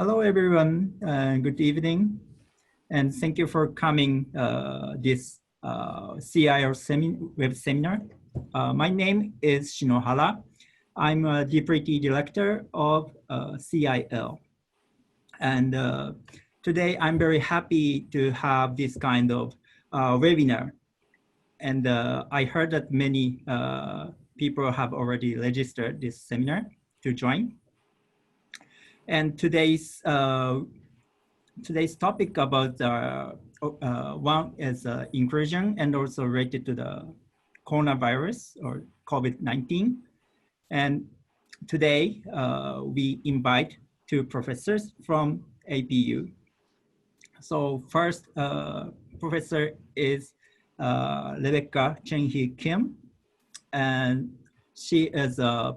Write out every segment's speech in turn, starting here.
Hello, everyone. Good evening, and thank you for coming this CIO web seminar. My name is Shinohara. I'm a Deputy Director of CIL. And today I'm very happy to have this kind of webinar. And I heard that many people have already registered this seminar to join. And today's topic about one is inclusion and also related to the coronavirus or COVID-19. And today we invite two professors from APU. So first professor is Rebecca Chen-Hee Kim, and she is a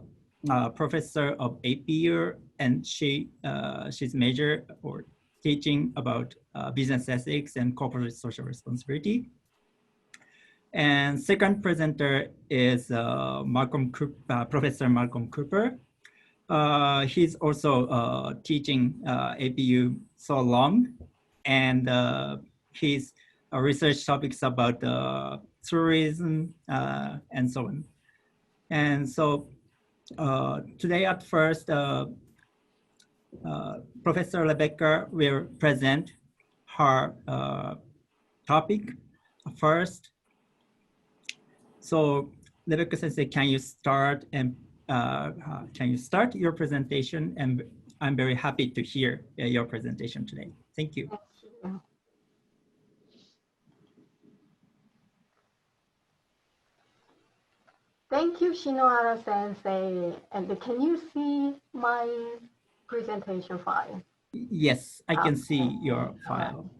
professor of APU, and she's major or teaching about business ethics and corporate social responsibility. And second presenter is Professor Malcolm Cooper. He's also teaching APU so long, and his research topics about tourism and so on. And so today at first, Professor Rebecca will present her topic first. So Rebecca Sensei, can you start your presentation? And I'm very happy to hear your presentation today. Thank you. Thank you, Shinohara Sensei. And can you see my presentation file? Yes, I can see your file.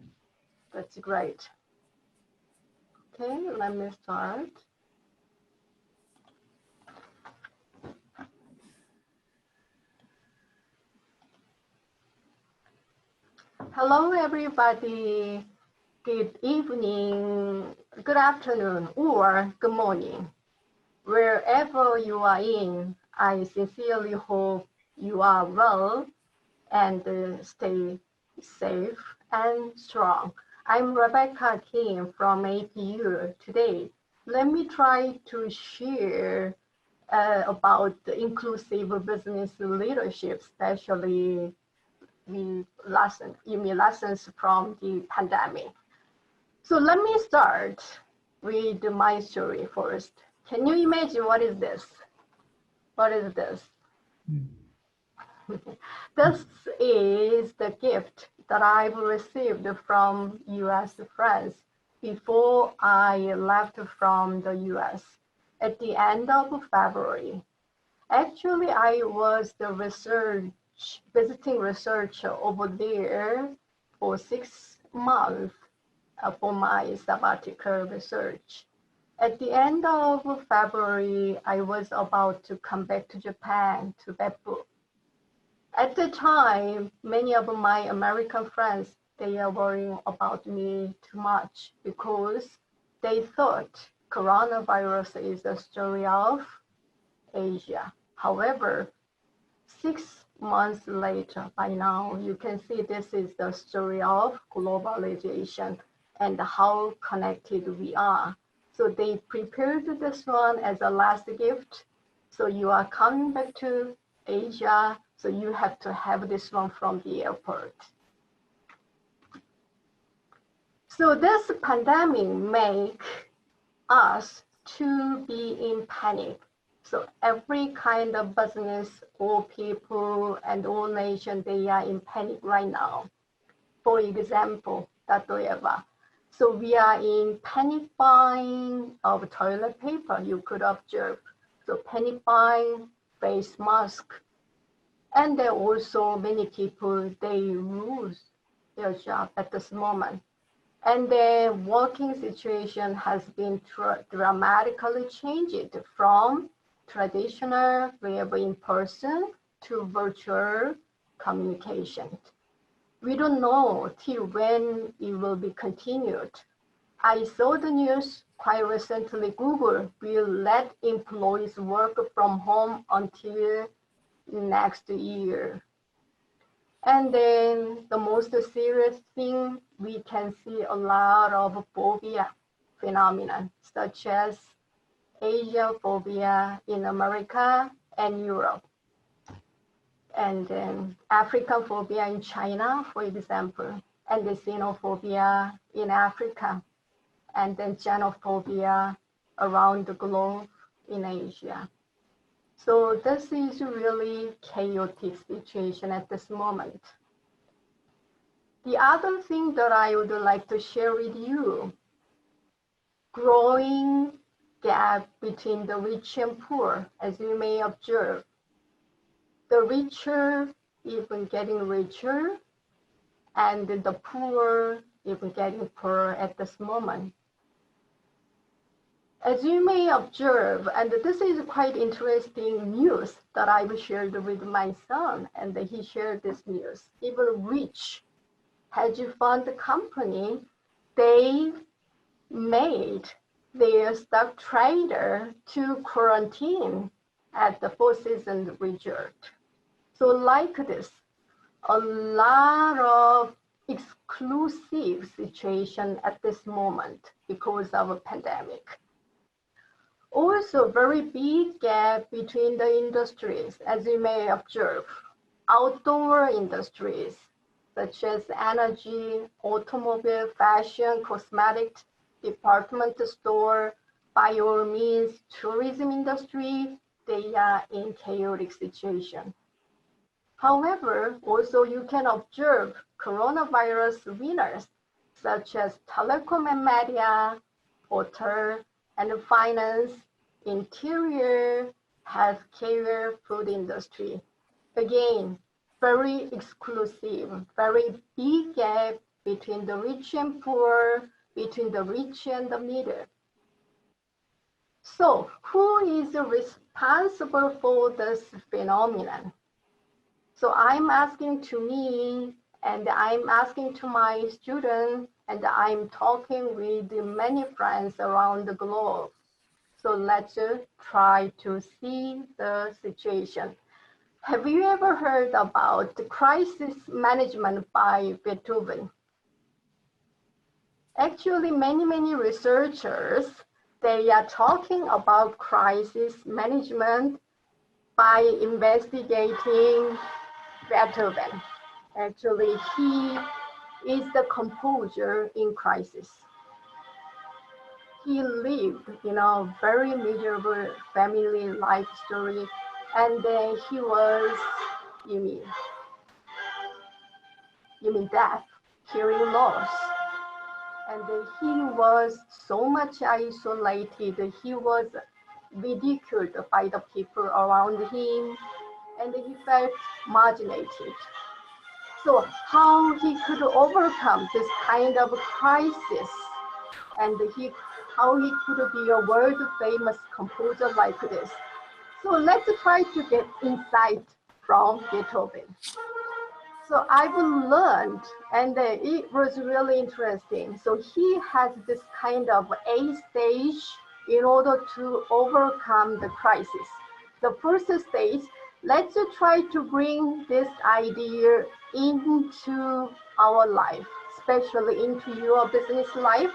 That's great. Okay, let me start. Hello, everybody. Good evening, good afternoon, or good morning. Wherever you are in, I sincerely hope you are well and stay safe and strong. I'm Rebecca Kim from APU. Today, let me try to share about the inclusive business leadership, especially lessons from the pandemic. So let me start with my story first. Can you imagine what is this? What is this? This is the gift that I've received from US friends before I left from the US at the end of February. Actually, I was the visiting researcher over there for 6 months for my sabbatical research. At the end of February, I was about to come back to Japan to Beppu. At the time, many of my American friends, they are worrying about me too much because they thought coronavirus is a story of Asia. However, 6 months later, by now, you can see this is the story of globalization and how connected we are. So they prepared this one as a last gift. So you are coming back to Asia, so you have to have this one from the airport. So this pandemic make us to be in panic. So every kind of business, all people and all nations, they are in panic right now. For example, Tatoeba. So we are in panic buying of toilet paper, you could observe. So panic buying, face mask. And there are also many people, they lose their job at this moment. And their working situation has been dramatically changed from traditional, wherever in person, to virtual communication. We don't know till when it will be continued. I saw the news quite recently. Google will let employees work from home until next year. And then the most serious thing, we can see a lot of phobia phenomenon, such as Asia phobia in America and Europe, and then African phobia in China, for example, and the xenophobia in Africa, and then xenophobia around the globe in Asia. So this is really chaotic situation at this moment. The other thing that I would like to share with you, growing gap between the rich and poor, as you may observe. The richer even getting richer, and the poor even getting poorer at this moment. As you may observe, and this is quite interesting news that I've shared with my son, and he shared this news. Even rich hedge fund company, they made their stock trader to quarantine at the Four Seasons Resort. So like this, a lot of exclusive situation at this moment because of a pandemic. Also, very big gap between the industries, as you may observe. Outdoor industries, such as energy, automobile, fashion, cosmetics, department store, by all means, tourism industry, they are in chaotic situation. However, also you can observe coronavirus winners, such as telecom and media, hotel and finance, interior, healthcare, food industry. Again, very exclusive, very big gap between the rich and poor, between the rich and the middle. So who is responsible for this phenomenon? So I'm asking to me, and I'm asking to my students, and I'm talking with many friends around the globe. So let's try to see the situation. Have you ever heard about the crisis management by Beethoven? Actually, many researchers, they are talking about crisis management by investigating Beethoven. Actually, he is the composer in crisis. He lived in a very miserable family life story, and then he was, you mean death, hearing loss. And he was so much isolated. He was ridiculed by the people around him, and he felt marginated. So how he could overcome this kind of crisis, and how he could be a world famous composer like this. So let's try to get insight from Beethoven. So I've learned, and it was really interesting. So he has this kind of A stage in order to overcome the crisis. The first stage, let's try to bring this idea into our life, especially into your business life.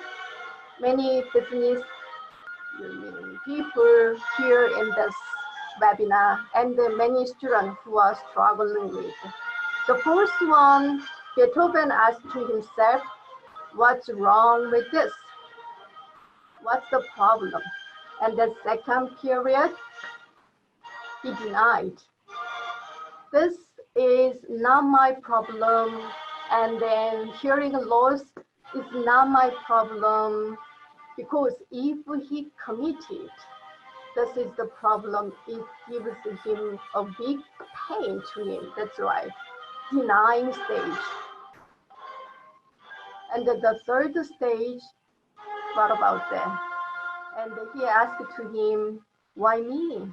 Many business people here in this webinar, and many students who are struggling with. The first one, Beethoven asked to himself, what's wrong with this? What's the problem? And the second period, he denied. This is not my problem. And then hearing loss is not my problem, because if he committed, this is the problem. It gives him a big pain to him. That's right. Denying stage. And the third stage, what about that? And he asked to him, why me?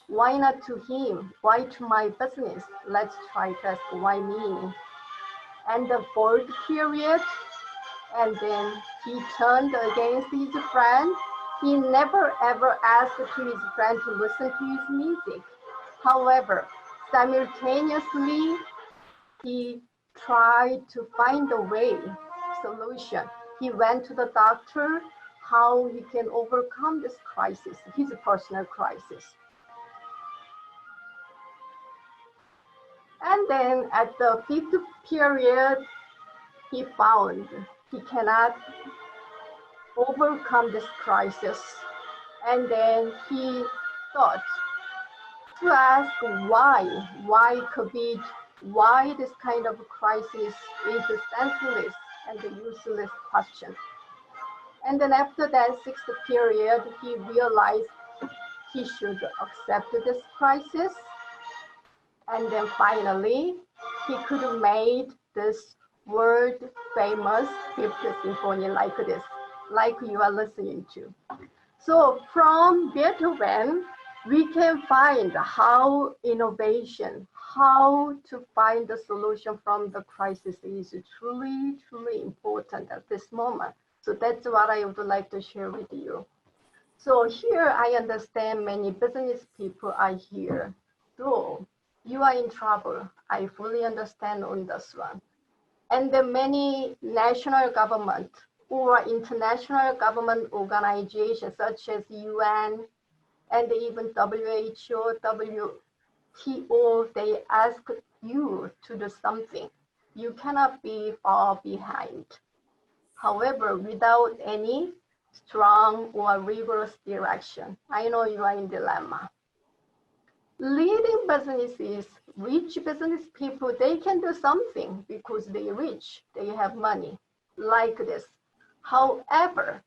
Why not to him? Why to my business? Let's try to ask why me? And the fourth period, and then he turned against his friend. He never ever asked to his friend to listen to his music. However, simultaneously, he tried to find a way, solution. He went to the doctor, how he can overcome this crisis, his personal crisis. And then at the fifth period, he found he cannot overcome this crisis. And then he thought to ask why COVID, why this kind of crisis is a senseless and a useless question. And then after that sixth period, he realized he should accept this crisis. And then finally, he could have made this world famous Fifth Symphony like this, like you are listening to. So from Beethoven, we can find how innovation, how to find the solution from the crisis is truly, truly important at this moment. So that's what I would like to share with you. So here I understand many business people are here. So you are in trouble. I fully understand on this one. And the many national government or international government organizations such as UN and even WHO, WTO, they ask you to do something. You cannot be far behind. However, without any strong or rigorous direction, I know you are in dilemma. Leading businesses, rich business people, they can do something because they're rich, they have money, like this. However,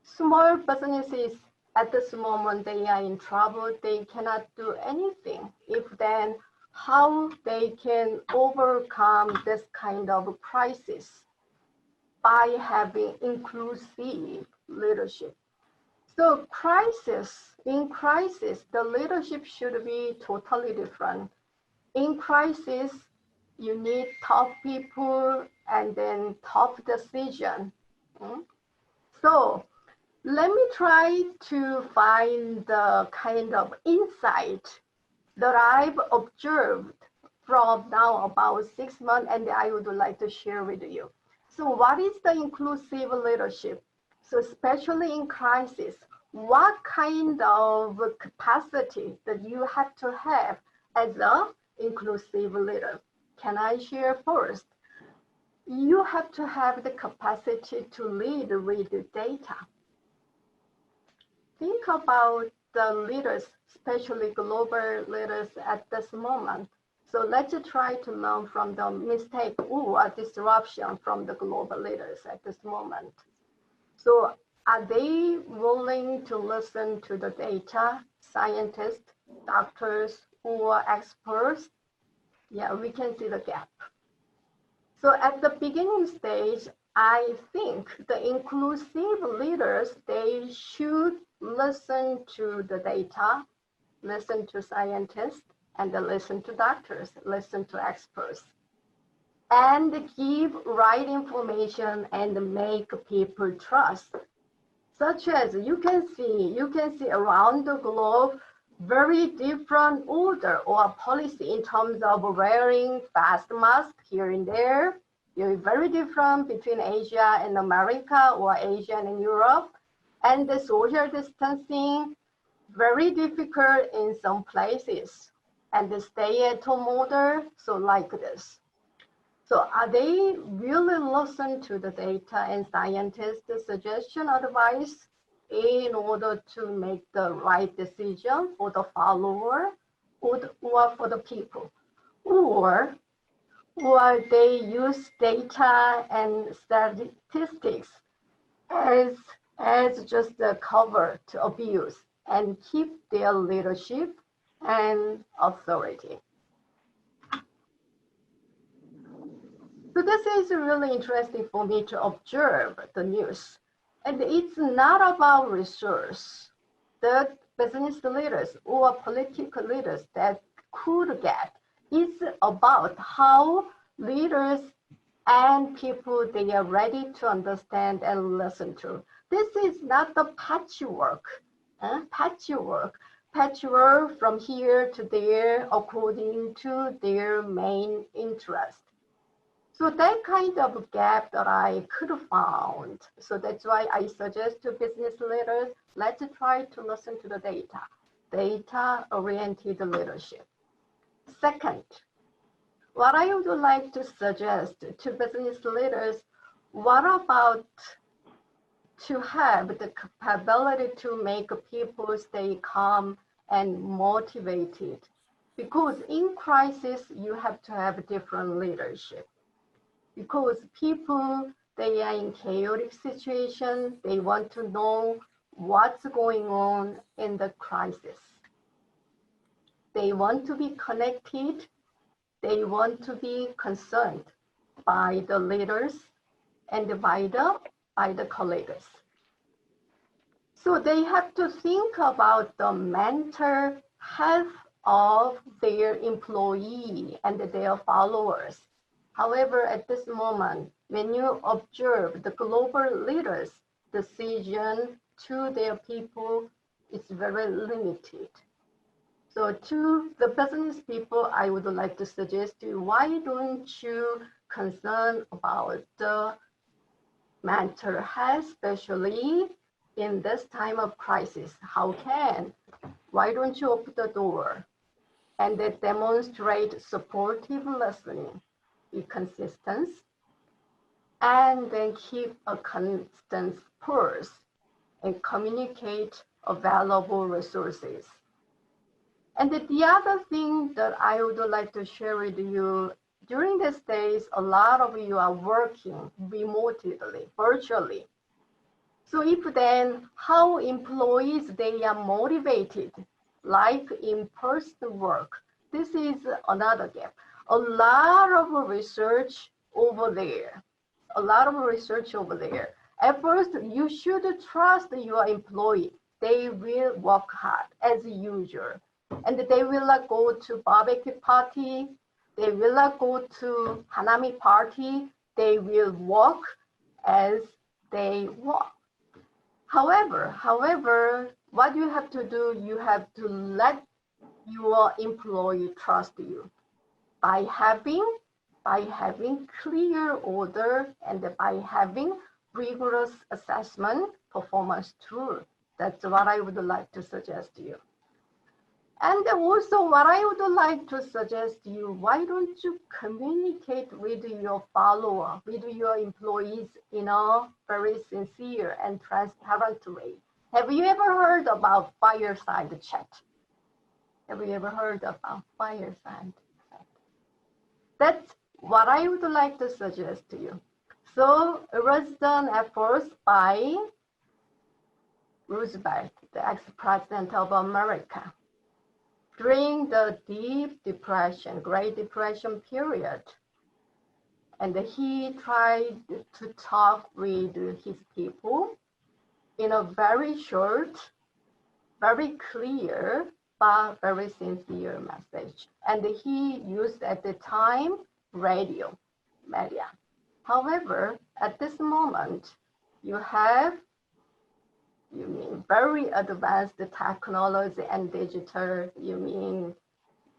small businesses at this moment, they are in trouble, they cannot do anything. If then, how they can overcome this kind of crisis? By having inclusive leadership. So in crisis, the leadership should be totally different. In crisis, you need tough people and then tough decision. So let me try to find the kind of insight that I've observed from now about 6 months, and I would like to share with you. So what is the inclusive leadership? So especially in crisis, what kind of capacity that you have to have as an inclusive leader? Can I share first? You have to have the capacity to lead with data. Think about the leaders, especially global leaders at this moment. So let's try to learn from the mistake or disruption from the global leaders at this moment. So are they willing to listen to the data, scientists, doctors, or experts? Yeah, we can see the gap. So at the beginning stage, I think the inclusive leaders, they should listen to the data, listen to scientists, and listen to doctors, listen to experts, and give right information and make people trust. Such as you can see around the globe, very different order or policy in terms of wearing fast mask here and there. You're very different between Asia and America or Asia and Europe. And the social distancing, very difficult in some places. And the stay-at-home order, so like this. So are they really listen to the data and scientists' suggestion, advice in order to make the right decision for the follower or for the people? Or they use data and statistics as just a cover to abuse and keep their leadership and authority. So this is really interesting for me to observe the news. And it's not about resource that business leaders or political leaders that could get. It's about how leaders and people, they are ready to understand and listen to. This is not the patchwork. patchwork from here to there according to their main interest. So that kind of gap that I could have found. So that's why I suggest to business leaders, let's try to listen to the data, data-oriented leadership. Second, what I would like to suggest to business leaders, what about to have the capability to make people stay calm and motivated? Because in crisis, you have to have different leadership. Because people, they are in chaotic situation, they want to know what's going on in the crisis. They want to be connected, they want to be concerned by the leaders and by the colleagues. So they have to think about the mental health of their employee and their followers. However, at this moment, when you observe the global leaders' decision to their people, it's very limited. So to the business people, I would like to suggest to you, why don't you concern about the mental health, especially in this time of crisis? Why don't you open the door and demonstrate supportive listening, be consistent, and then keep a constant pulse and communicate available resources. And the other thing that I would like to share with you, during these days, a lot of you are working remotely, virtually. So if then how employees, they are motivated, like in-person work, this is another gap. A lot of research over there. At first, you should trust your employee. They will work hard as usual. And they will not go to barbecue party. They will not go to hanami party. They will work as they work. However, what you have to do, you have to let your employee trust you by having clear order and by having rigorous assessment performance tool. That's what I would like to suggest to you. And also what I would like to suggest to you, why don't you communicate with your follower, with your employees in a very sincere and transparent way? Have you ever heard about Fireside Chat? Have you ever heard about Fireside Chat? That's what I would like to suggest to you. So it was done at first by Roosevelt, the ex-president of America, during the deep depression, Great Depression period. And he tried to talk with his people in a very short, very clear, but very sincere message. And he used at the time radio, media. However, at this moment, you mean very advanced technology and digital, you mean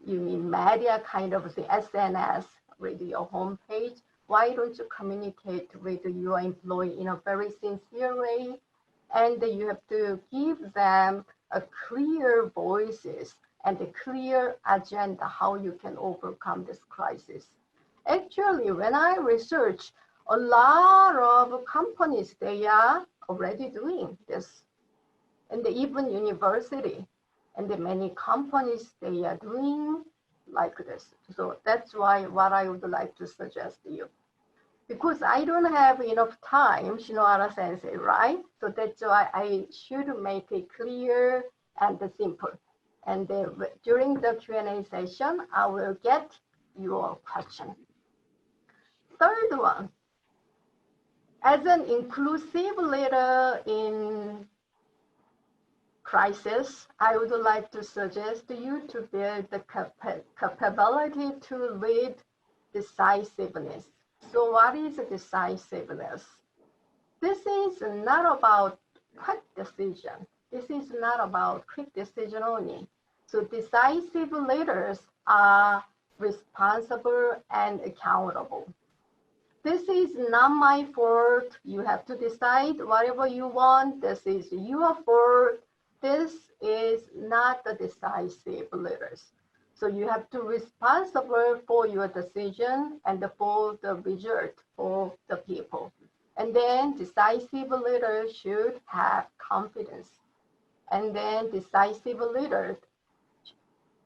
media kind of the SNS with your homepage. Why don't you communicate with your employee in a very sincere way? And you have to give them a clear voices and a clear agenda how you can overcome this crisis. Actually, when I research, a lot of companies, they are already doing this. And even university and many companies, they are doing like this. So that's why what I would like to suggest to you. Because I don't have enough time, Shinohara Sensei, right? So that's why I should make it clear and simple. And during the Q&A session, I will get your question. Third one, as an inclusive leader in crisis, I would like to suggest to you to build the capability to lead decisiveness. So what is decisiveness? This is not about quick decision. This is not about quick decision only. So decisive leaders are responsible and accountable. This is not my fault. You have to decide whatever you want. This is your fault. This is not the decisive leaders. So you have to be responsible for your decision and for the result for the people. And then decisive leaders should have confidence. And then decisive leaders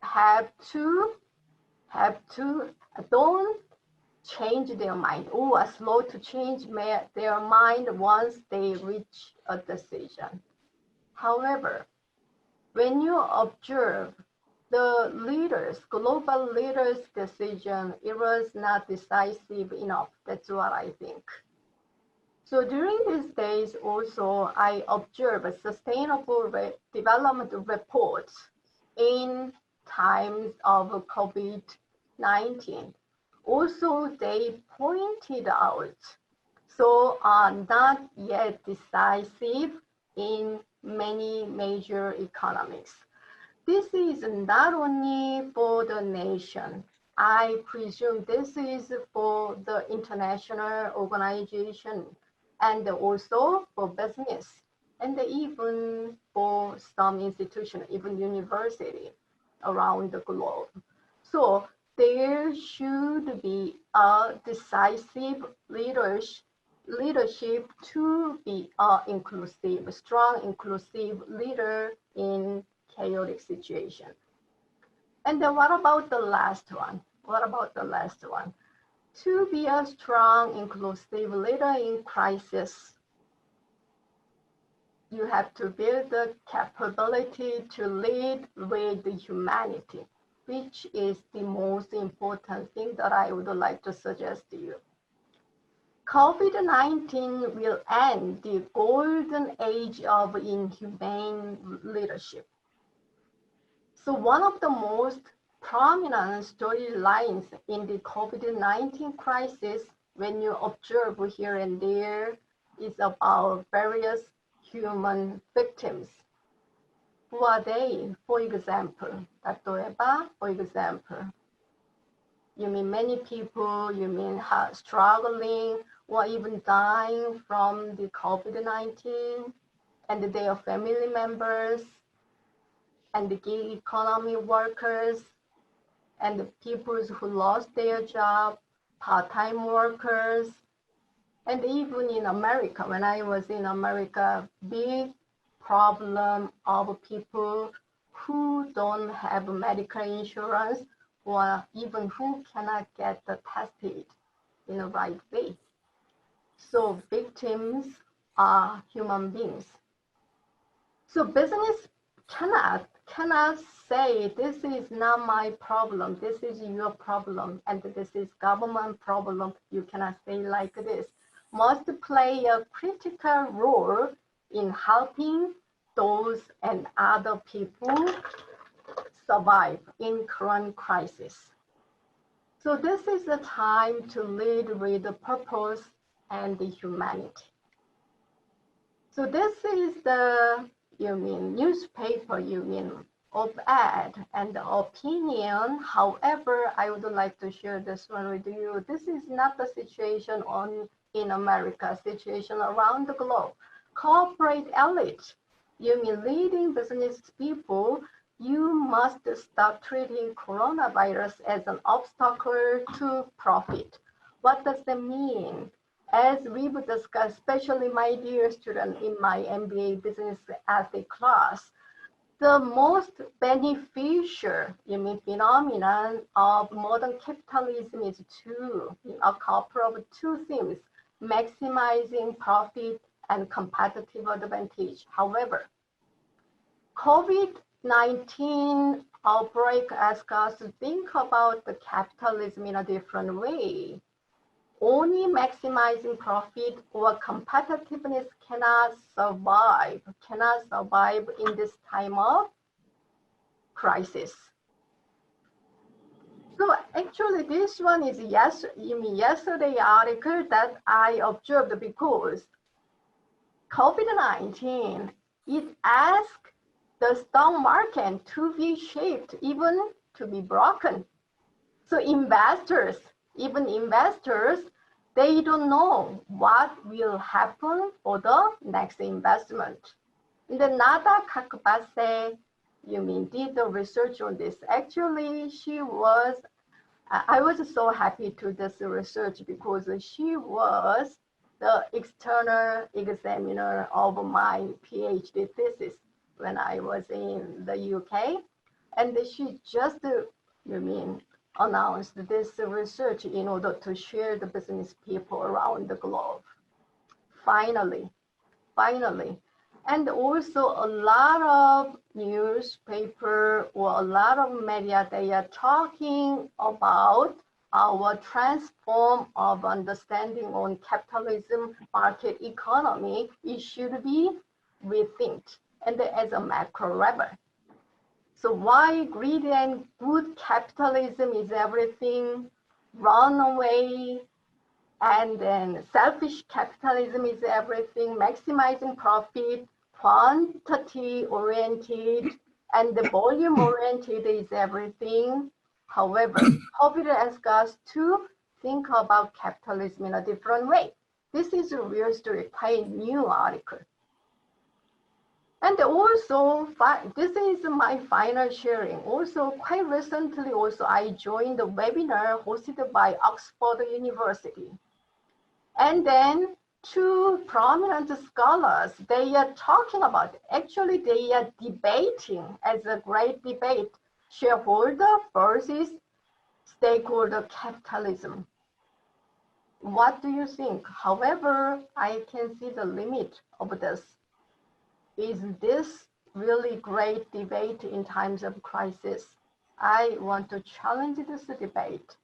have to don't change their mind or are slow to change their mind once they reach a decision. However, when you observe the leaders, global leaders' decision, it was not decisive enough. That's what I think. So during these days also, I observe sustainable development reports in times of COVID-19. Also, they pointed out, so are not yet decisive in many major economies. This is not only for the nation. I presume this is for the international organization and also for business and even for some institution, even university around the globe. So there should be a decisive leadership to be an inclusive, strong, inclusive leader in chaotic situation. And then what about the last one? To be a strong, inclusive leader in crisis, you have to build the capability to lead with humanity, which is the most important thing that I would like to suggest to you. COVID-19 will end the golden age of inhumane leadership. So one of the most prominent storylines in the COVID-19 crisis, when you observe here and there, is about various human victims. Who are they? For example, you mean many people, you mean struggling or even dying from the COVID-19 and their family members and the gig economy workers and the people who lost their job, part-time workers, and even in America, when I was in America, big problem of people who don't have medical insurance or even who cannot get tested in the right way. So victims are human beings. So business cannot say this is not my problem, this is your problem, and this is government problem. You cannot say like this. Must play a critical role in helping those and other people survive in current crisis. So this is the time to lead with the purpose and the humanity. So this is the, newspaper, op-ed and opinion. However, I would like to share this one with you. This is not the situation in America, situation around the globe. Corporate elite, leading business people, you must stop treating coronavirus as an obstacle to profit. What does that mean? As we've discussed, especially my dear student in my MBA business ethics class, the most beneficial phenomenon of modern capitalism is a couple of two things: maximizing profit and competitive advantage. However, COVID-19 outbreak asks us to think about the capitalism in a different way. Only maximizing profit or competitiveness cannot survive in this time of crisis. So actually this one is yesterday article that I observed, because COVID-19 it asks the stock market to be shaped, even to be broken. So investors, even investors, they don't know what will happen for the next investment. In the Nada Kakbase, did the research on this. Actually, I was so happy to this research because she was the external examiner of my PhD thesis when I was in the UK. And she just, announced this research in order to share the business people around the globe. Finally. And also a lot of newspaper or a lot of media, they are talking about our transform of understanding on capitalism, market economy. It should be rethinked and as a macro level. So why greedy and good capitalism is everything, run away, and then selfish capitalism is everything, maximizing profit, quantity oriented, and the volume oriented is everything. However, COVID asks us to think about capitalism in a different way. This is a real story, quite new article. And also, this is my final sharing. Also, quite recently, I joined the webinar hosted by Oxford University. And then two prominent scholars, they are talking about, actually they are debating as a great debate, shareholder versus stakeholder capitalism. What do you think? However, I can see the limit of this. Is this really great debate in times of crisis? I want to challenge this debate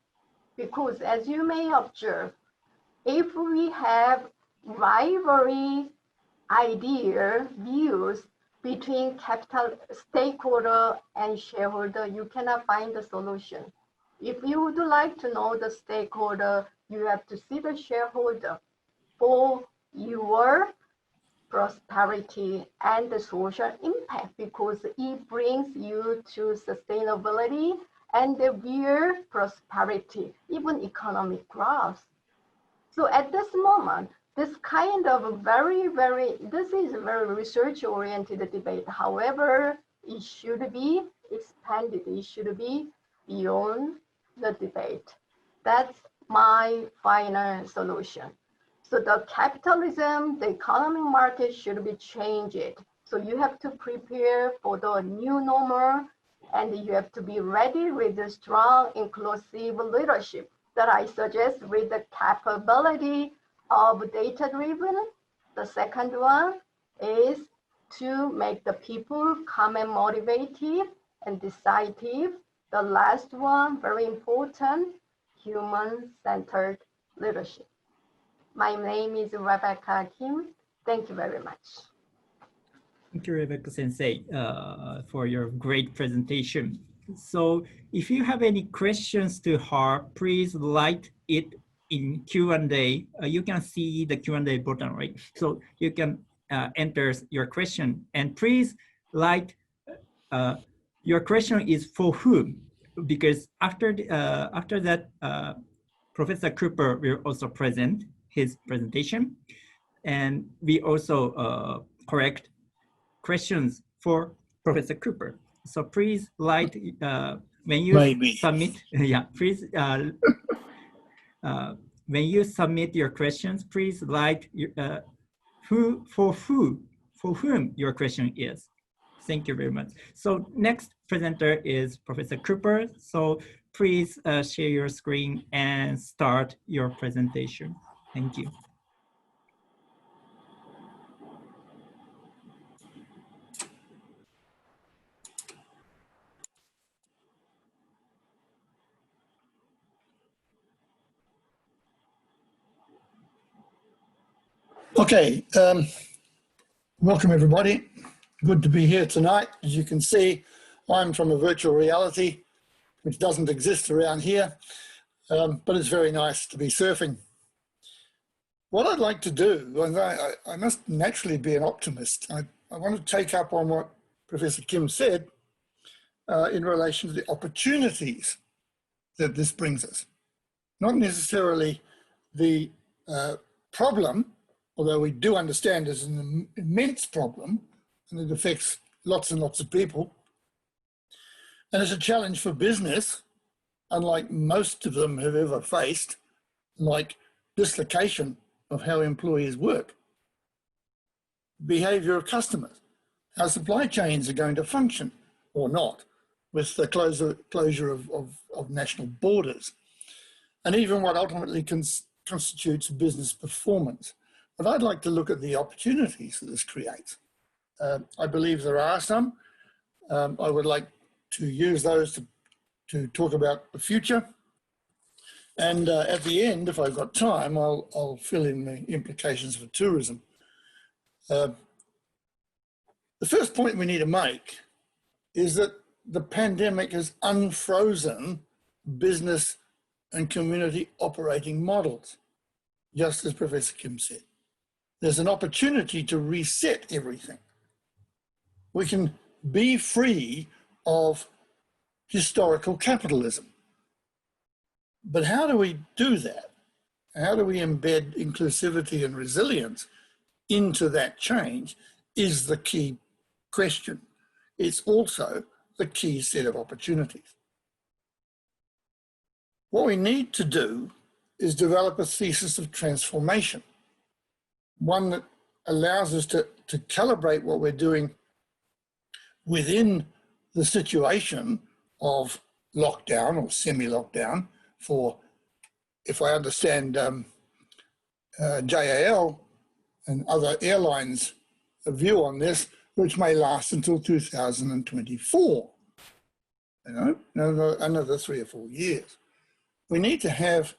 because as you may observe, if we have rivalry idea views between capital stakeholder and shareholder, you cannot find the solution. If you would like to know the stakeholder, you have to see the shareholder for your prosperity and the social impact because it brings you to sustainability and the real prosperity, even economic growth. So at this moment, this kind of this is a very research-oriented debate. However, it should be expanded. It should be beyond the debate. That's my final solution. So the capitalism, the economic market should be changed. So you have to prepare for the new normal and you have to be ready with the strong inclusive leadership that I suggest with the capability of data-driven. The second one is to make the people calm and motivated and decisive. The last one, very important, human-centered leadership. My name is Rebecca Kim. Thank you very much. Thank you, Rebecca Sensei, for your great presentation. So if you have any questions to her, please write it in Q&A. You can see the Q&A button, right? So you can enter your question and please write your question is for whom, because after that, Professor Cooper will also present his presentation, and we also correct questions for Professor Cooper. So please write when you submit. Yeah, please when you submit your questions, please write for whom your question is. Thank you very much. So next presenter is Professor Cooper. So please share your screen and start your presentation. Thank you. Okay, welcome everybody. Good to be here tonight. As you can see, I'm from a virtual reality, which doesn't exist around here, but it's very nice to be surfing. What I'd like to do, I must naturally be an optimist. I want to take up on what Professor Kim said in relation to the opportunities that this brings us. Not necessarily the problem, although we do understand it's an immense problem and it affects lots and lots of people. And it's a challenge for business, unlike most of them have ever faced, like dislocation of how employees work, behavior of customers, how supply chains are going to function or not with the closure of national borders, and even what ultimately constitutes business performance. But I'd like to look at the opportunities that this creates. I believe there are some. I would like to use those to talk about the future. And at the end, if I've got time, I'll fill in the implications for tourism. The first point we need to make is that the pandemic has unfrozen business and community operating models, just as Professor Kim said. There's an opportunity to reset everything. We can be free of historical capitalism. But how do we do that? How do we embed inclusivity and resilience into that change is the key question. It's also the key set of opportunities. What we need to do is develop a thesis of transformation, one that allows us to calibrate what we're doing within the situation of lockdown or semi-lockdown for, if I understand JAL and other airlines' view on this, which may last until 2024, another 3 or 4 years. We need to have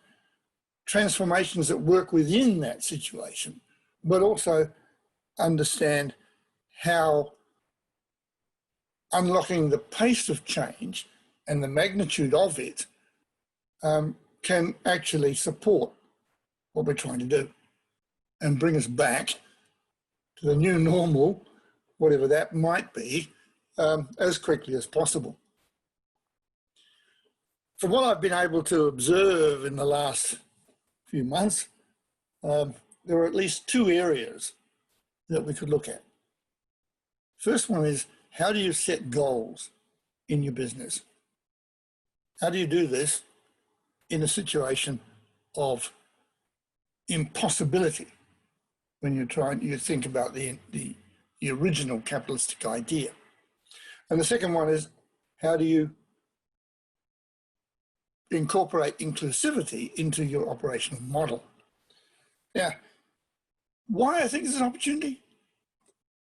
transformations that work within that situation, but also understand how unlocking the pace of change and the magnitude of it can actually support what we're trying to do and bring us back to the new normal, whatever that might be, as quickly as possible. From what I've been able to observe in the last few months, there are at least 2 areas that we could look at. First one is, how do you set goals in your business? How do you do this in a situation of impossibility when you think about the original capitalistic idea? And the second one is, how do you incorporate inclusivity into your operational model? Now, why I think this is an opportunity?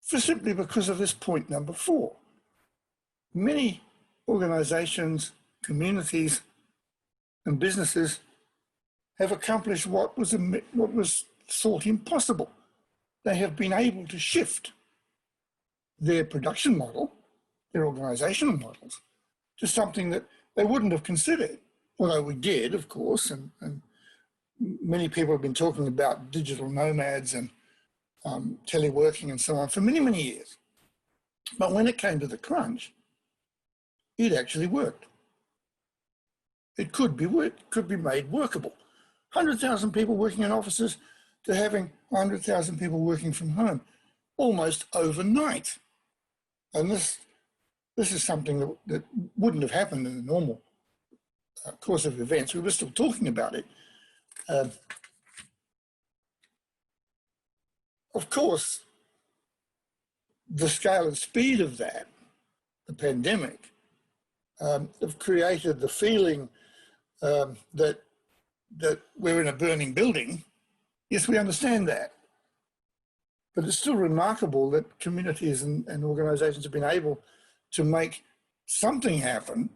Simply because of this point number 4. Many organizations, communities, and businesses have accomplished what was thought impossible. They have been able to shift their production model, their organizational models, to something that they wouldn't have considered. Although we did, of course, and many people have been talking about digital nomads and teleworking and so on for many, many years. But when it came to the crunch, it actually worked. It could be made workable. 100,000 people working in offices to having 100,000 people working from home, almost overnight. And this is something that wouldn't have happened in the normal course of events. We were still talking about it. Of course, the scale and speed of that, the pandemic, have created the feeling that we're in a burning building. Yes, we understand that. But it's still remarkable that communities and organizations have been able to make something happen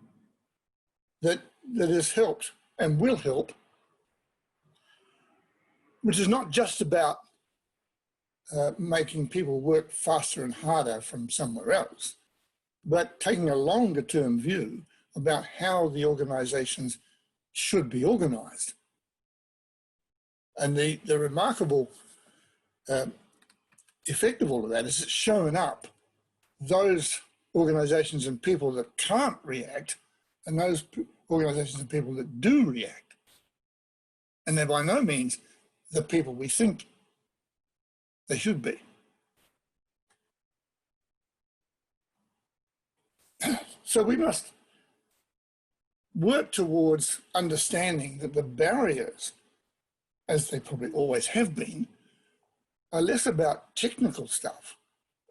that has helped and will help, which is not just about making people work faster and harder from somewhere else, but taking a longer term view about how the organizations should be organized. And the remarkable effect of all of that is it's shown up those organizations and people that can't react and those organizations and people that do react. And they're by no means the people we think they should be. So we must work towards understanding that the barriers, as they probably always have been, are less about technical stuff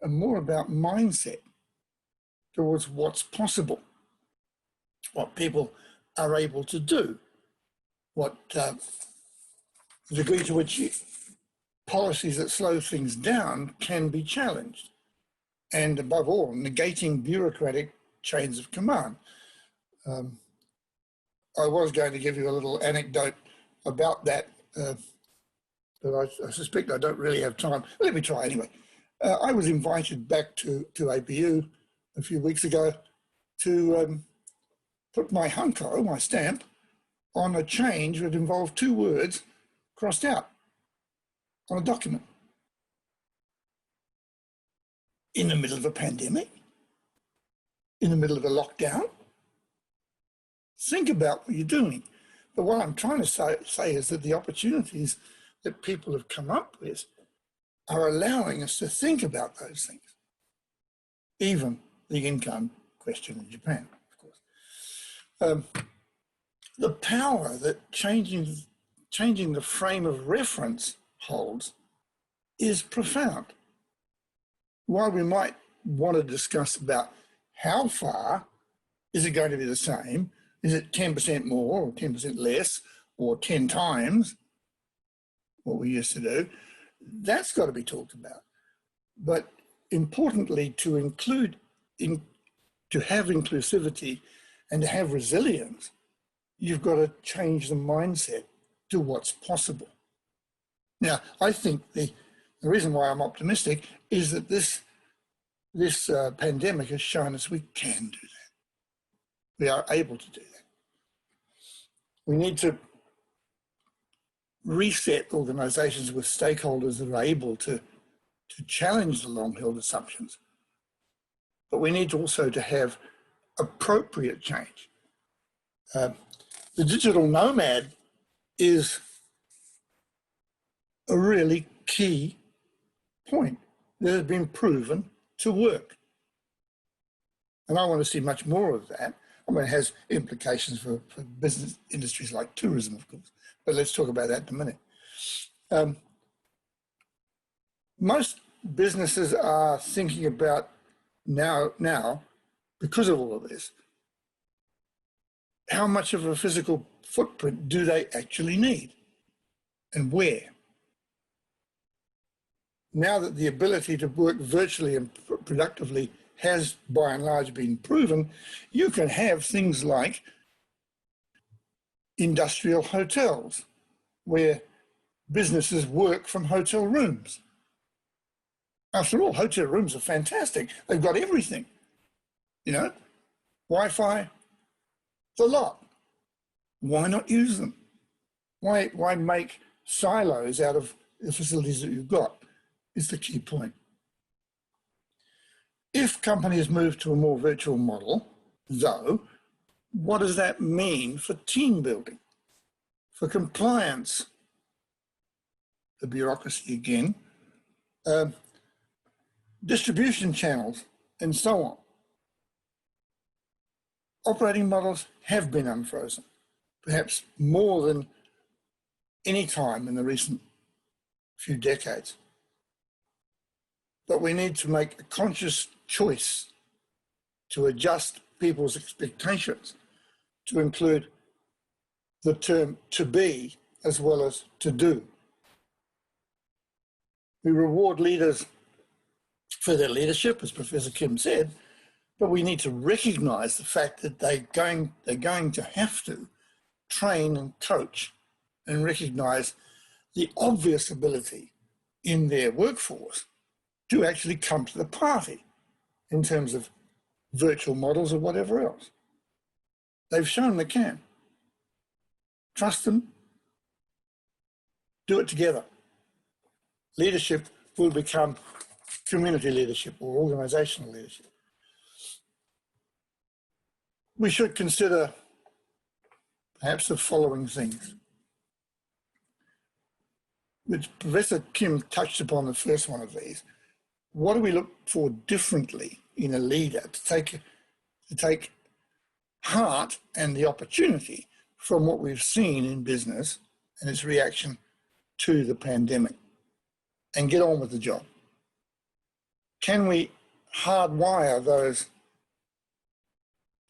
and more about mindset towards what's possible, what people are able to do, what the degree to which policies that slow things down can be challenged, and above all, negating bureaucratic chains of command. I was going to give you a little anecdote about that, but I suspect I don't really have time. Let me try anyway. I was invited back to APU a few weeks ago to put my hunko, my stamp, on a change that involved 2 words crossed out on a document. In the middle of a pandemic? In the middle of a lockdown? Think about what you're doing. But what I'm trying to say is that the opportunities that people have come up with are allowing us to think about those things. Even the income question in Japan, of course. The power that changing the frame of reference holds is profound. While we might want to discuss about how far is it going to be the same, is it 10% more or 10% less or 10 times what we used to do, that's got to be talked about. But importantly, to have inclusivity and to have resilience, you've got to change the mindset to what's possible. Now, I think the reason why I'm optimistic is that this pandemic has shown us we can do that. We are able to do that. We need to reset organizations with stakeholders that are able to challenge the long-held assumptions. But we need also to have appropriate change. The digital nomad is a really key point that has been proven to work. And I want to see much more of that. I mean, it has implications for business industries like tourism, of course, but let's talk about that in a minute. Most businesses are thinking about now, because of all of this, how much of a physical footprint do they actually need and where? Now that the ability to work virtually and productively has by and large been proven, you can have things like industrial hotels where businesses work from hotel rooms. After all, hotel rooms are fantastic. They've got everything, you know, Wi-Fi, it's a lot. Why not use them? Why make silos out of the facilities that you've got is the key point. If companies move to a more virtual model, though, what does that mean for team building, for compliance, the bureaucracy again, distribution channels, and so on? Operating models have been unfrozen, perhaps more than any time in the recent few decades. But we need to make a conscious choice to adjust people's expectations to include the term to be as well as to do. We reward leaders for their leadership, as Professor Kim said, but we need to recognize the fact that they're going to have to train and coach and recognize the obvious ability in their workforce to actually come to the party in terms of virtual models or whatever else. They've shown they can. Trust them. Do it together. Leadership will become community leadership or organizational leadership, we should consider perhaps the following things, which Professor Kim touched upon the first one of these. What do we look for differently in a leader to take heart and the opportunity from what we've seen in business and its reaction to the pandemic and get on with the job? Can we hardwire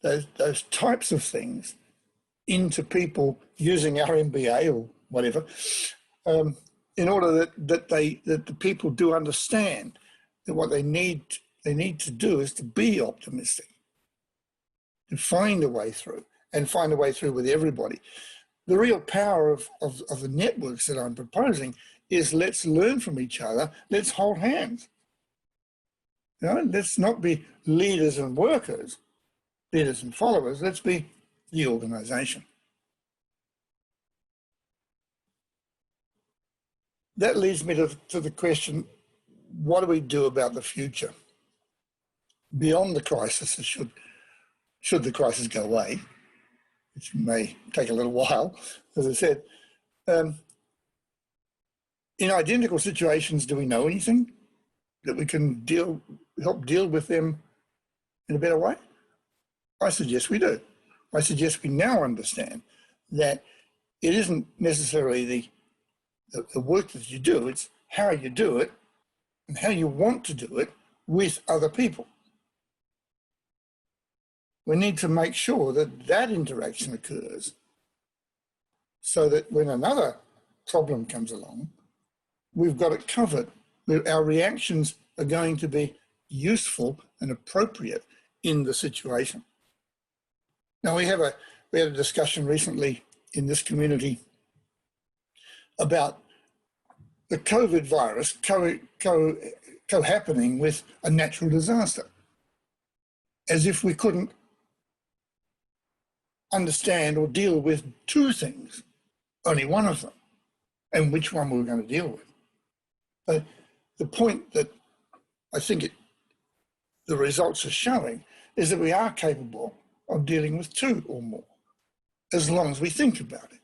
those types of things into people using our MBA or whatever, in order that the people do understand that what they need to do is to be optimistic, to find a way through, and find a way through with everybody. The real power of the networks that I'm proposing is let's learn from each other, let's hold hands. You know, let's not be leaders and workers, leaders and followers, let's be the organization. That leads me to the question, what do we do about the future? Beyond the crisis, should the crisis go away, which may take a little while, as I said. In identical situations, do we know anything that we can help deal with them in a better way? I suggest we do. I suggest we now understand that it isn't necessarily the work that you do, it's how you do it and how you want to do it with other people. We need to make sure that interaction occurs so that when another problem comes along, we've got it covered. Our reactions are going to be useful and appropriate in the situation. Now, we had a discussion recently in this community about the COVID virus co-happening with a natural disaster, as if we couldn't understand or deal with two things, only one of them, and which one we were going to deal with. But the point that I think the results are showing is that we are capable of dealing with two or more, as long as we think about it,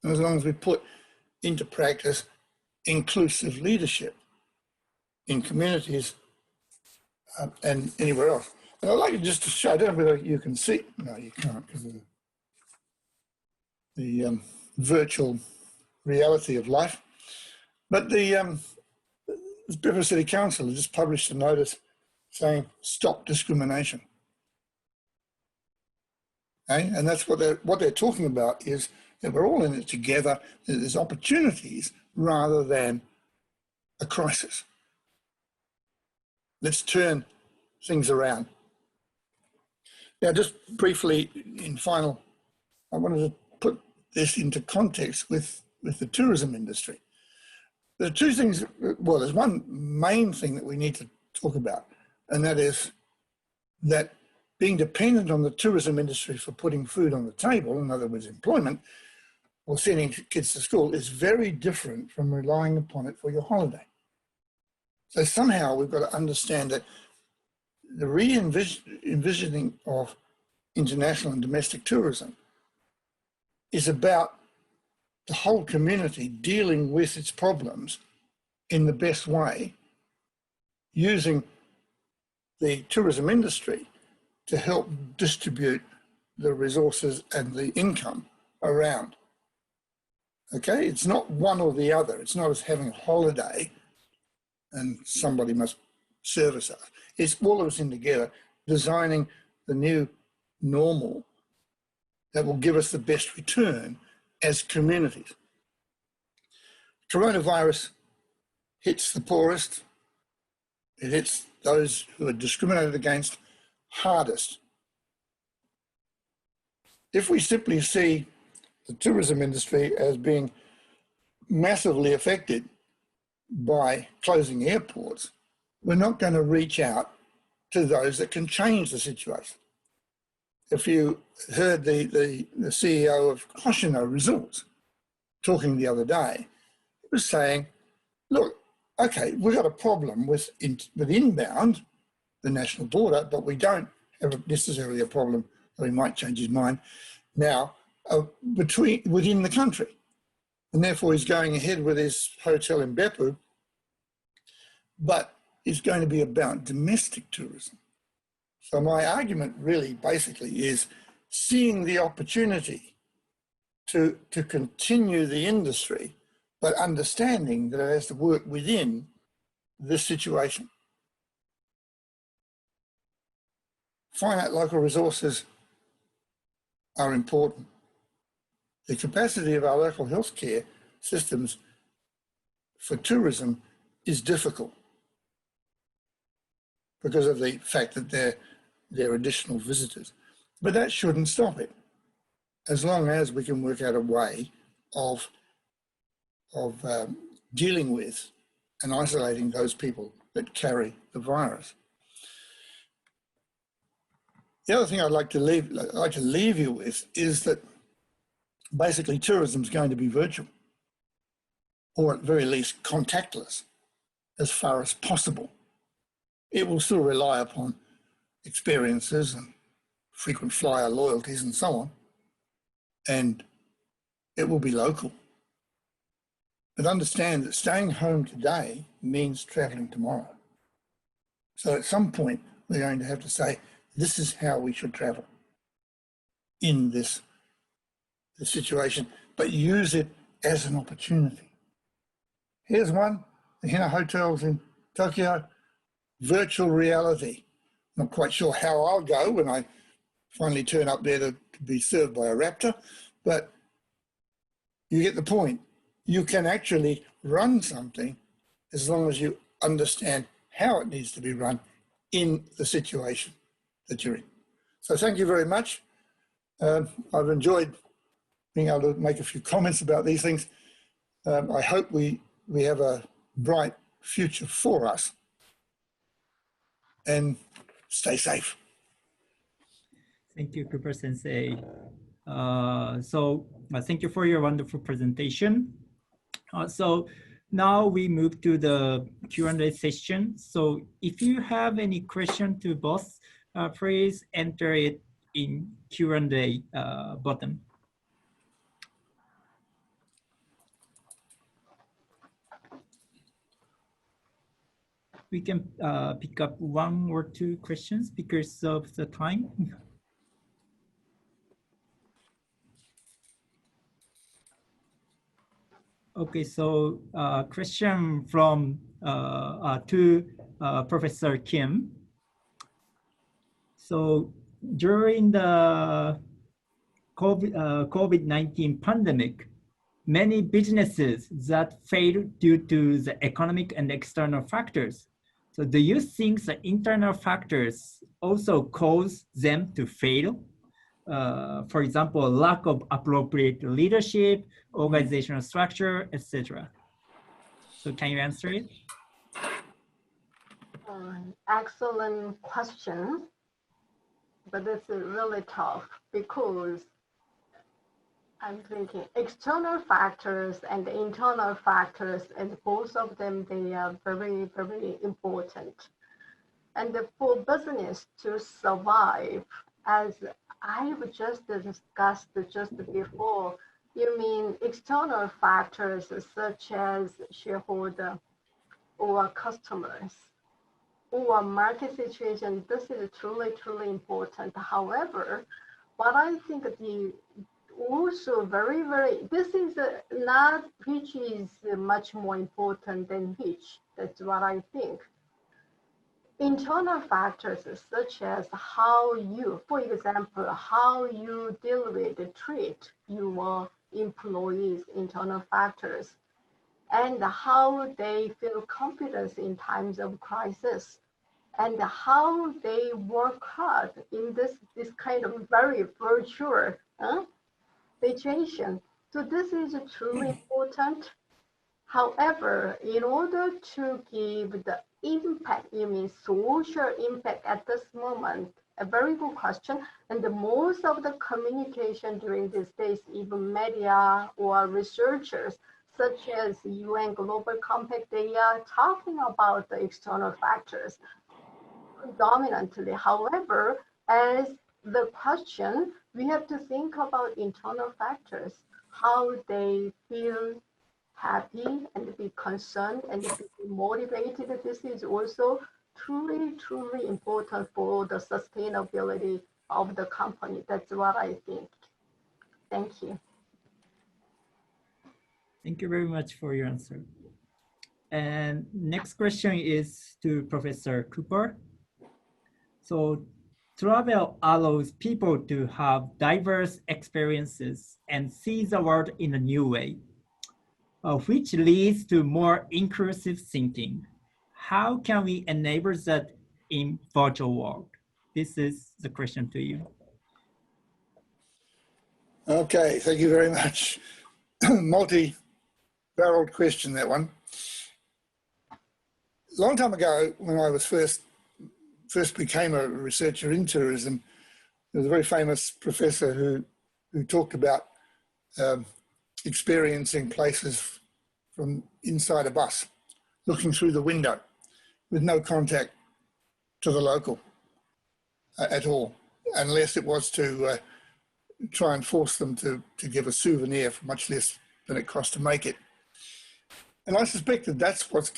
and as long as we put into practice inclusive leadership in communities and anywhere else. And I'd like you just to show, I don't know whether you can see, no, you can't because of the virtual reality of life, but the Bedford City Council has just published a notice saying, stop discrimination. Okay? And that's what they're talking about, is that we're all in it together, that there's opportunities rather than a crisis. Let's turn things around. Now, just briefly, in final, I wanted to put this into context with the tourism industry. There are two things, well, there's one main thing that we need to talk about, and that is that being dependent on the tourism industry for putting food on the table, in other words, employment, or sending kids to school, is very different from relying upon it for your holiday. So somehow we've got to understand that the re-envisioning of international and domestic tourism is about the whole community dealing with its problems in the best way, using the tourism industry to help distribute the resources and the income around. Okay, it's not one or the other. It's not as having a holiday and somebody must service us. It's all of us in together designing the new normal that will give us the best return as communities. Coronavirus hits the poorest. It hits those who are discriminated against hardest. If we simply see the tourism industry as being massively affected by closing airports, we're not going to reach out to those that can change the situation. If you heard the CEO of Hoshino Resorts talking the other day, he was saying, look, okay, we've got a problem with inbound, the national border, but we don't have necessarily a problem that he might change his mind now within the country. And therefore he's going ahead with his hotel in Beppu, but it's going to be about domestic tourism. So my argument really basically is seeing the opportunity to continue the industry, but understanding that it has to work within this situation. Finite local resources are important. The capacity of our local healthcare systems for tourism is difficult because of the fact that they're additional visitors. But that shouldn't stop it, as long as we can work out a way of dealing with and isolating those people that carry the virus. The other thing I'd like to leave you with is that basically tourism is going to be virtual, or at very least contactless, as far as possible. It will still rely upon experiences and frequent flyer loyalties and so on, and it will be local. But understand that staying home today means traveling tomorrow. So at some point, we're going to have to say, this is how we should travel in this situation, but use it as an opportunity. Here's one, the Hina hotels in Tokyo, virtual reality. Not quite sure how I'll go when I finally turn up there to be served by a raptor, but you get the point. You can actually run something as long as you understand how it needs to be run in the situation that you're in. So thank you very much. I've enjoyed being able to make a few comments about these things. I hope we have a bright future for us, and stay safe. Thank you, Cooper Sensei. Thank you for your wonderful presentation. So now we move to the Q&A session. So if you have any question to both, please enter it in Q&A button. We can pick up one or two questions because of the time. Okay, so question from to Professor Kim. So during the COVID-19 pandemic, many businesses that failed due to the economic and external factors. So do you think the internal factors also cause them to fail? For example, lack of appropriate leadership, organizational structure, etc. So can you answer it? Excellent question, but it's really tough because I'm thinking external factors and internal factors, and both of them, they are very, very important. And for business to survive, as I've just discussed just before, you mean external factors such as shareholder or customers or market situation. This is truly, truly important. However, what I think the also very, very, this is not which is much more important than which. That's what I think. Internal factors such as how you, for example, how you deal with, treat your employees, internal factors, and how they feel confidence in times of crisis, and how they work hard in this kind of very virtual situation. So this is truly important. However, in order to give the impact, you mean social impact at this moment, a very good question. And the most of the communication during these days, even media or researchers such as UN Global Compact, they are talking about the external factors predominantly. However, as the question, we have to think about internal factors, how they feel happy and be concerned and be motivated. This is also truly, truly important for the sustainability of the company. That's what I think. Thank you. Thank you very much for your answer. And next question is to Professor Cooper. So travel allows people to have diverse experiences and see the world in a new way, which leads to more inclusive thinking. How can we enable that in virtual world? This is the question to you. Okay, thank you very much. Multi-barreled question, that one. A long time ago, when I was first became a researcher in tourism, there was a very famous professor who talked about experiencing places from inside a bus, looking through the window with no contact to the local at all, unless it was to try and force them to give a souvenir for much less than it cost to make it. And I suspect that that's what's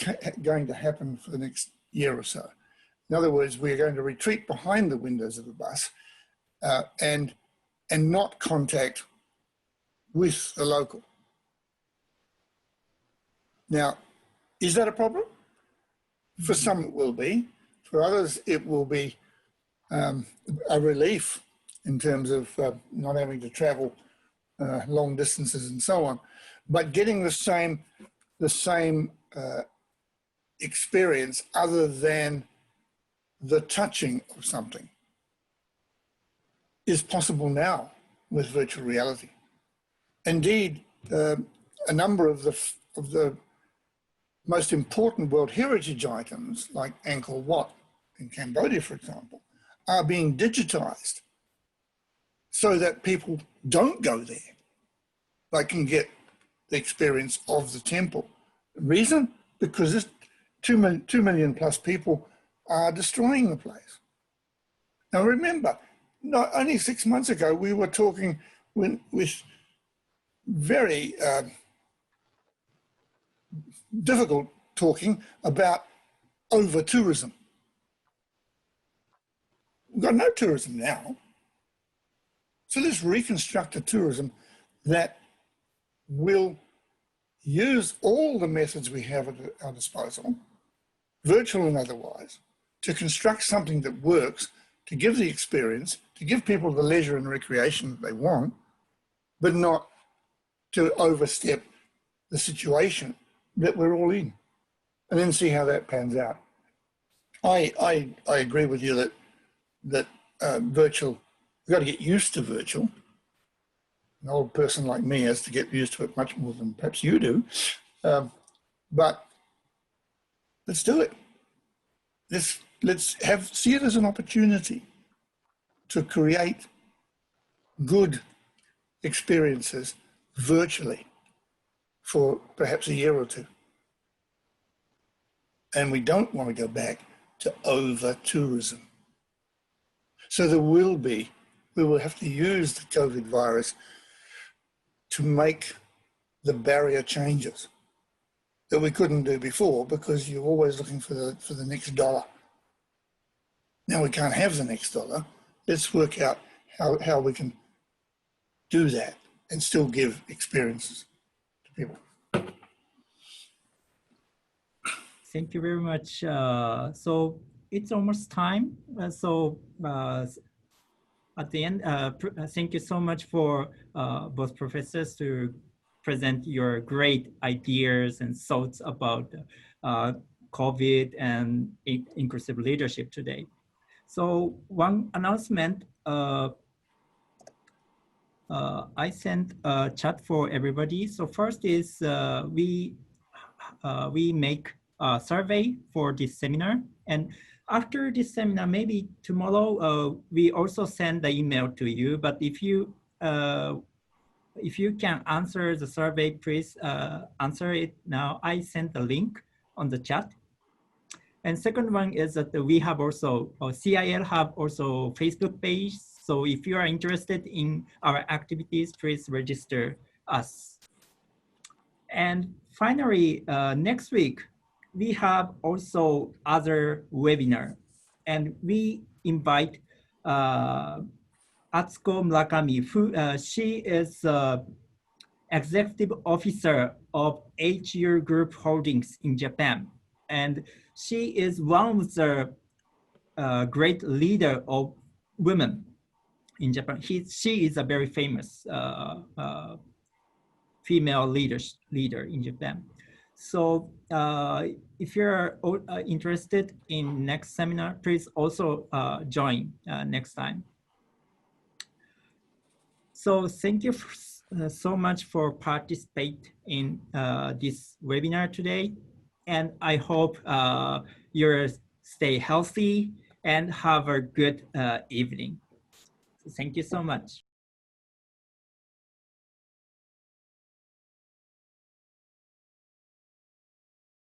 going to happen for the next year or so. In other words, we're going to retreat behind the windows of the bus and not contact with the local. Now, is that a problem? For some it will be. For others it will be a relief in terms of not having to travel long distances and so on. But getting the same experience other than the touching of something is possible now with virtual reality. Indeed, a number of the most important World Heritage items, like Angkor Wat in Cambodia, for example, are being digitized so that people don't go there. They can get the experience of the temple. Reason? Because this 2 million plus people are destroying the place. Now remember, not only 6 months ago, we were talking with very difficult talking about over-tourism. We've got no tourism now. So let's reconstruct a tourism that will use all the methods we have at our disposal, virtual and otherwise, to construct something that works, to give the experience, to give people the leisure and recreation that they want, but not to overstep the situation that we're all in, and then see how that pans out. I agree with you that virtual, we've got to get used to virtual. An old person like me has to get used to it much more than perhaps you do. But let's do it. Let's see it as an opportunity to create good experiences virtually for perhaps a year or two. And we don't want to go back to over-tourism. So we will have to use the COVID virus to make the barrier changes that we couldn't do before, because you're always looking for the next dollar. Now we can't have the next dollar. Let's work out how we can do that and still give experiences to people. Thank you very much. So it's almost time. At the end, thank you so much for both professors to present your great ideas and thoughts about COVID and inclusive leadership today. So one announcement, I sent a chat for everybody. So first is we make a survey for this seminar, and after this seminar, maybe tomorrow, we also send the email to you. But if you if you can answer the survey, please answer it now. I sent the link on the chat. And second one is that we have also, CIL have also Facebook page. So if you are interested in our activities, please register us. And finally, next week, we have also other webinar. And we invite Atsuko Murakami, who she is executive officer of HU Group Holdings in Japan. And she is one of the great leader of women in Japan. She is a very famous female leader in Japan. So if you're interested in next seminar, please also join next time. So thank you so much for participate in this webinar today. And I hope you stay healthy and have a good evening. So thank you so much.